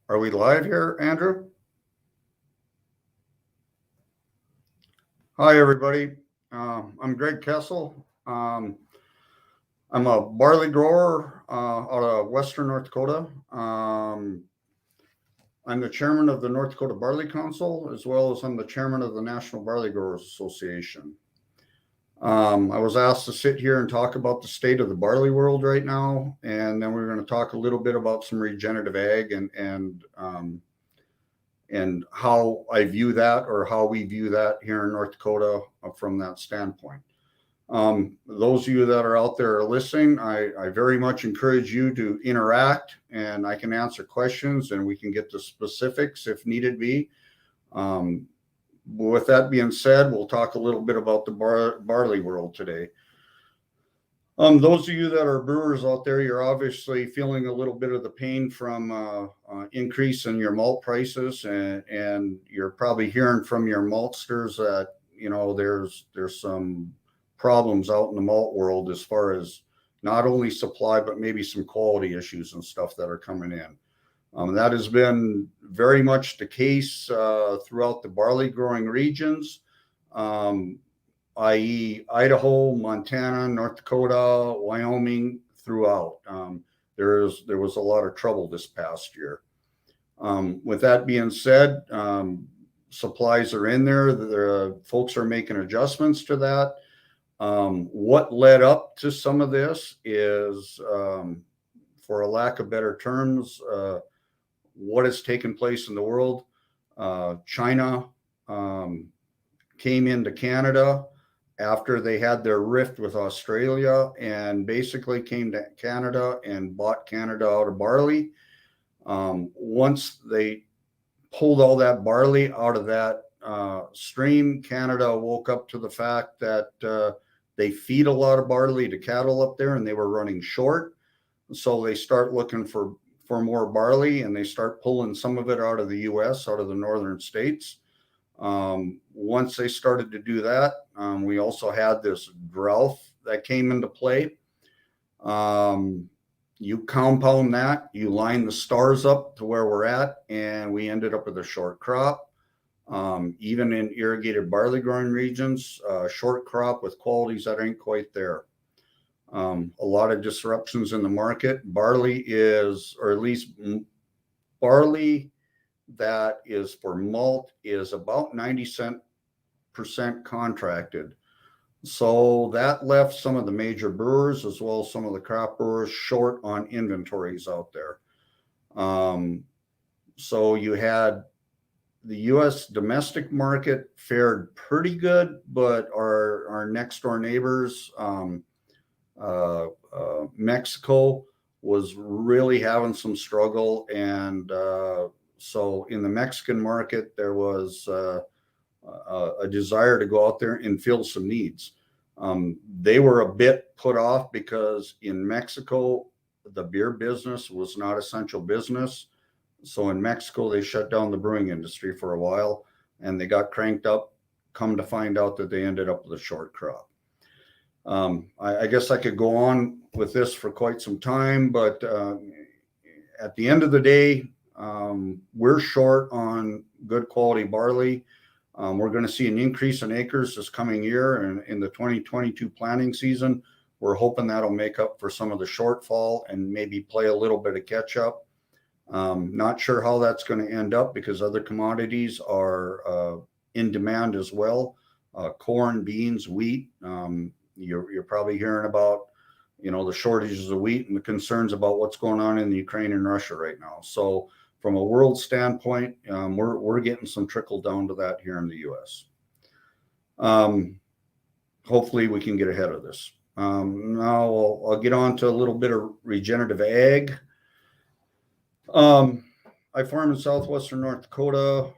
Are we live here, Andrew? Hi, everybody. I'm Greg Kessel. I'm a barley grower out of western North Dakota. I'm the chairman of the North Dakota Barley Council, as well as I'm the chairman of the National Barley Growers Association. I was asked to sit here and talk about the state of the barley world right now, and then we're going to talk a little bit about some regenerative ag and how I view that, or how we view that here in North Dakota from that standpoint. Those of you that are out there listening, I very much encourage you to interact, and I can answer questions and we can get to specifics if needed be. With that being said, we'll talk a little bit about the barley world today. Those of you that are brewers out there, you're obviously feeling a little bit of the pain from increase in your malt prices, and you're probably hearing from your maltsters that there's some problems out in the malt world as far as not only supply but maybe some quality issues and stuff that are coming in. That has been very much the case throughout the barley growing regions, i.e. Idaho, Montana, North Dakota, Wyoming, throughout. There was a lot of trouble this past year. With that being said, supplies are in there. The folks are making adjustments to that. What led up to some of this is, for a lack of better terms, what has taken place in the world. China came into Canada after they had their rift with Australia, and basically came to Canada and bought Canada out of barley. Once they pulled all that barley out of that stream, Canada woke up to the fact that they feed a lot of barley to cattle up there, and they were running short. So they start looking for more barley, and they start pulling some of it out of the U.S., out of the northern states. Once they started to do that, we also had this drought that came into play. You compound that, you line the stars up to where we're at, and we ended up with a short crop. Even in irrigated barley growing regions, short crop with qualities that ain't quite there. A lot of disruptions in the market. Barley is, or at least barley that is for malt, is about 90% contracted. So that left some of the major brewers, as well as some of the crop brewers, short on inventories out there. So you had the U.S. domestic market fared pretty good, but our next door neighbors, Mexico, was really having some struggle, and so in the Mexican market, there was a desire to go out there and fill some needs. They were a bit put off because in Mexico, the beer business was not essential business. So in Mexico, they shut down the brewing industry for a while, and they got cranked up. Come to find out that they ended up with a short crop. I guess I could go on with this for quite some time, but at the end of the day, we're short on good quality barley. We're going to see an increase in acres this coming year, and in the 2022 planting season, we're hoping that'll make up for some of the shortfall and maybe play a little bit of catch up. Not sure how that's going to end up, because other commodities are in demand as well. Corn, beans, wheat. You're probably hearing about, the shortages of wheat and the concerns about what's going on in the Ukraine and Russia right now. So from a world standpoint, we're getting some trickle down to that here in the U.S. Hopefully we can get ahead of this. Now I'll get on to a little bit of regenerative ag. I farm in southwestern North Dakota.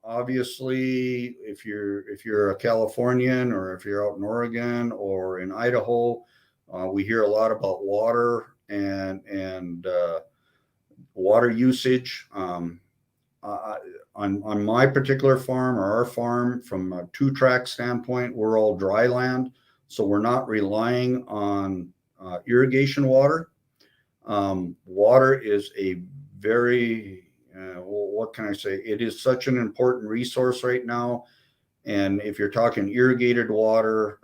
Obviously, if you're a Californian, or if you're out in Oregon or in Idaho, we hear a lot about water and water usage. On my particular farm, or our farm, from a two track standpoint, we're all dry land, so we're not relying on irrigation water. Water is a very, what can I say? It is such an important resource right now. And if you're talking irrigated water,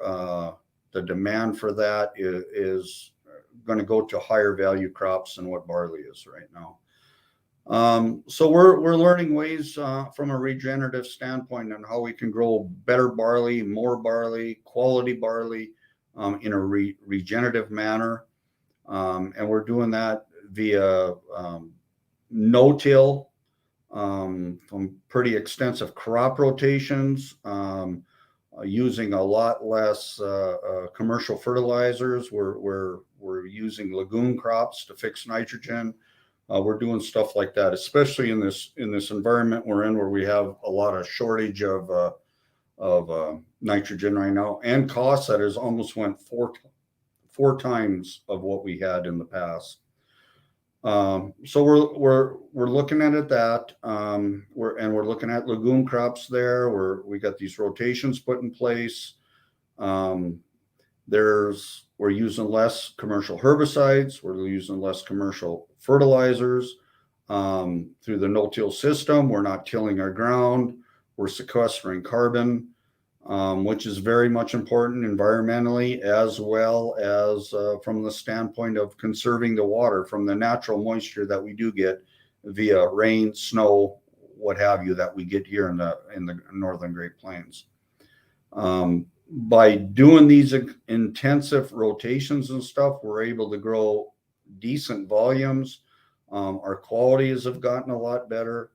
the demand for that is going to go to higher value crops than what barley is right now. So we're learning ways from a regenerative standpoint on how we can grow better barley, more barley, quality barley in a regenerative manner. And we're doing that via no-till, from pretty extensive crop rotations, using a lot less commercial fertilizers. We're using legume crops to fix nitrogen. We're doing stuff like that, especially in this environment we're in, where we have a lot of shortage of nitrogen right now, and costs that has almost went four times of what we had in the past. So we're looking at that. We're looking at legume crops there. We got these rotations put in place. We're using less commercial herbicides. We're using less commercial fertilizers through the no-till system. We're not tilling our ground. We're sequestering carbon, which is very much important environmentally, as well as from the standpoint of conserving the water from the natural moisture that we do get via rain, snow, what have you, that we get here in the northern Great Plains. By doing these intensive rotations and stuff, we're able to grow decent volumes. Our qualities have gotten a lot better.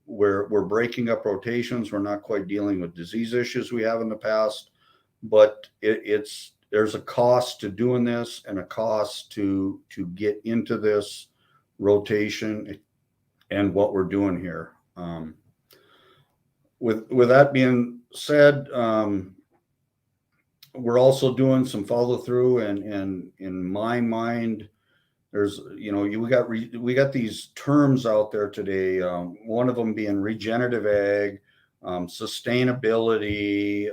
We're breaking up rotations. We're not quite dealing with disease issues we have in the past, but there's a cost to doing this, and a cost to get into this rotation and what we're doing here. With that being said, we're also doing some follow through, and in my mind, there's, we got these terms out there today. One of them being regenerative ag, sustainability,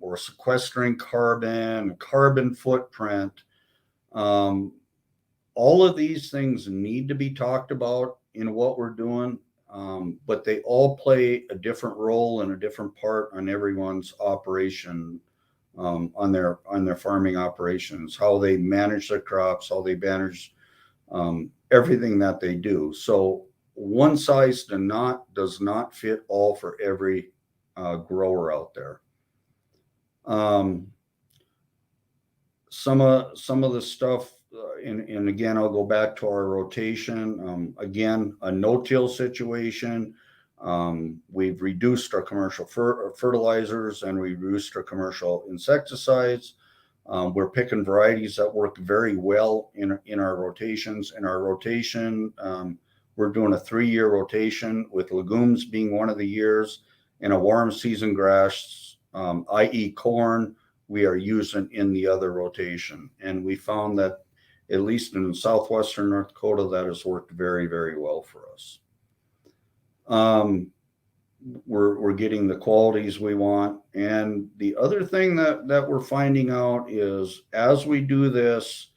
or sequestering carbon footprint. All of these things need to be talked about in what we're doing. But they all play a different role and a different part on everyone's operation, on their farming operations, how they manage their crops, how they manage everything that they do. So one size does not fit all for every grower out there. Some of the stuff, and again, I'll go back to our rotation. Again, a no-till situation. We've reduced our commercial fertilizers, and we reduced our commercial insecticides. We're picking varieties that work very well in our rotations. In our rotation, we're doing a 3-year rotation, with legumes being one of the years, and a warm season grass, i.e. corn, we are using in the other rotation. And we found that, at least in southwestern North Dakota, that has worked very, very well for us. We're getting the qualities we want. And the other thing that we're finding out is, as we do this,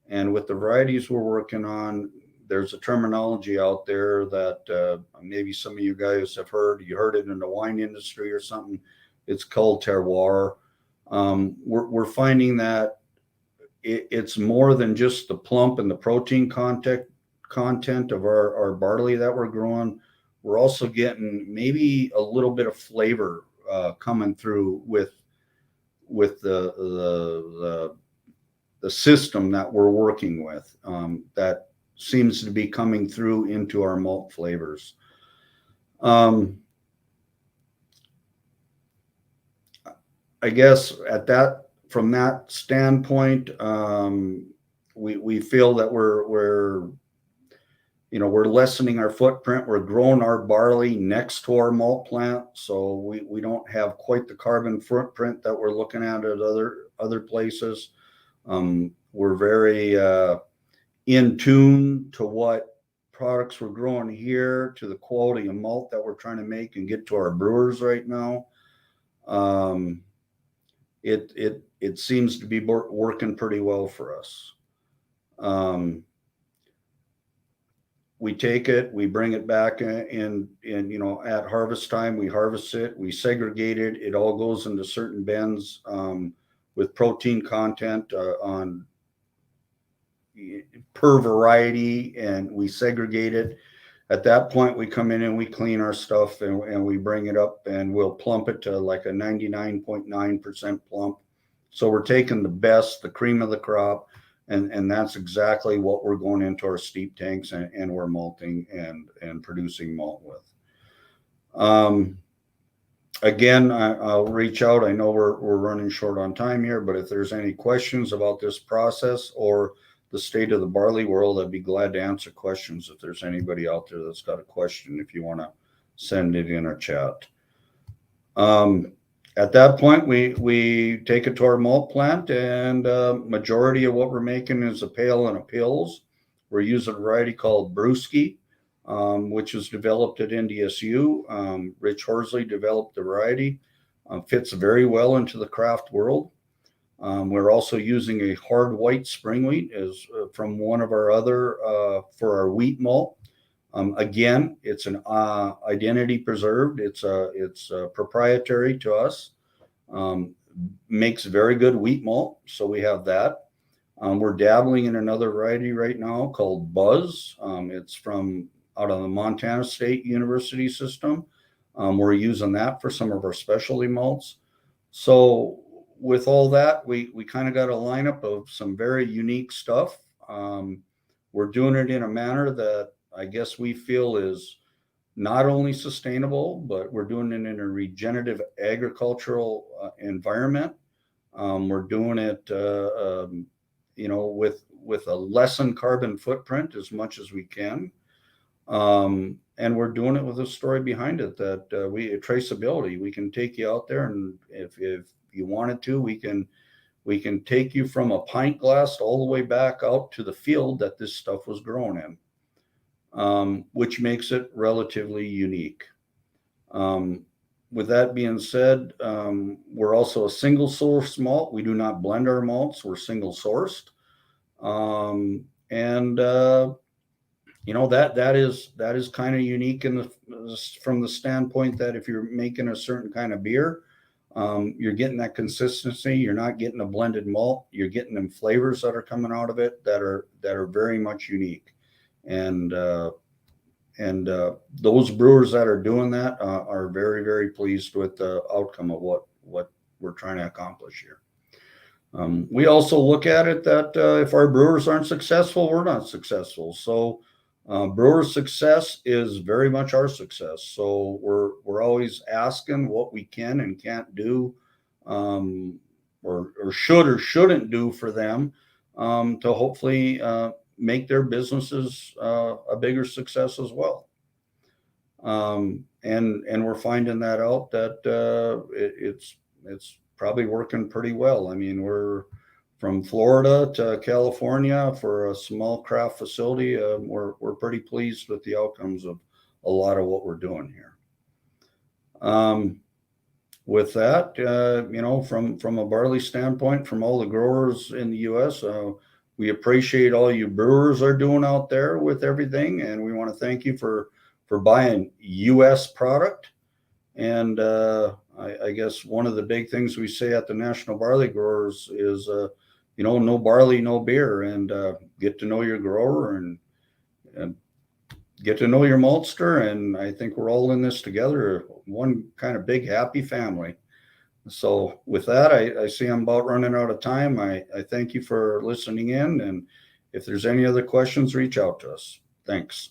and with the varieties we're working on, there's a terminology out there that maybe some of you guys have heard. You heard it in the wine industry or something. It's called terroir. We're finding that it's more than just the plump and the protein content of our barley that we're growing. We're also getting maybe a little bit of flavor coming through with the system that we're working with, that seems to be coming through into our malt flavors. I guess from that standpoint, we feel that we're lessening our footprint. We're growing our barley next to our malt plant, so we don't have quite the carbon footprint that we're looking at other places. We're very in tune to what products we're growing here, to the quality of malt that we're trying to make and get to our brewers right now. It seems to be working pretty well for us. we take it, we bring it back in, you know, at harvest time, we harvest it, we segregate it. It all goes into certain bins with protein content on per variety, and we segregate it. At that point, we come in and we clean our stuff, and we bring it up, and we'll plump it to like a 99.9% plump. So we're taking the best, the cream of the crop, and that's exactly what we're going into our steep tanks and we're malting and producing malt with. Again, I'll reach out. I know we're running short on time here, but if there's any questions about this process or the state of the barley world, I'd be glad to answer questions. If there's anybody out there that's got a question, if you want to send it in our chat. At that point, we take it to our malt plant, and majority of what we're making is a pale and a pills. We're using a variety called Brewski, which was developed at NDSU. Rich Horsley developed the variety. Fits very well into the craft world. We're also using a hard white spring wheat as from one of our other for our wheat malt. Again, it's an identity preserved. It's proprietary to us. Makes very good wheat malt, so we have that. We're dabbling in another variety right now called Buzz. It's from out of the Montana State University system. We're using that for some of our specialty malts. So with all that, we kind of got a lineup of some very unique stuff. We're doing it in a manner that I guess we feel is not only sustainable, but we're doing it in a regenerative agricultural environment. We're doing it, you know, with a lessened carbon footprint as much as we can. And we're doing it with a story behind it that traceability. We can take you out there, and if you wanted to, we can take you from a pint glass all the way back out to the field that this stuff was grown in, which makes it relatively unique. With that being said, we're also a single source malt. We do not blend our malts. We're single sourced. You know, that is kind of unique from the standpoint that if you're making a certain kind of beer, you're getting that consistency. You're not getting a blended malt. You're getting them flavors that are coming out of it that are very much unique. And those brewers that are doing that are very, very pleased with the outcome of what we're trying to accomplish here. We also look at it that if our brewers aren't successful, we're not successful. So brewer success is very much our success. So we're always asking what we can and can't do, or should or shouldn't do for them, to hopefully make their businesses a bigger success as well. And we're finding that out that it's probably working pretty well. I mean, we're from Florida to California for a small craft facility. We're pretty pleased with the outcomes of a lot of what we're doing here. With that, you know, from a barley standpoint, from all the growers in the U.S., we appreciate all you brewers are doing out there with everything, and we want to thank you for buying U.S. product. And I guess one of the big things we say at the National Barley Growers is, you know, no barley, no beer, and get to know your grower and get to know your maltster. And I think we're all in this together, one kind of big happy family. So with that, I see I'm about running out of time. I thank you for listening in, and if there's any other questions, reach out to us. Thanks.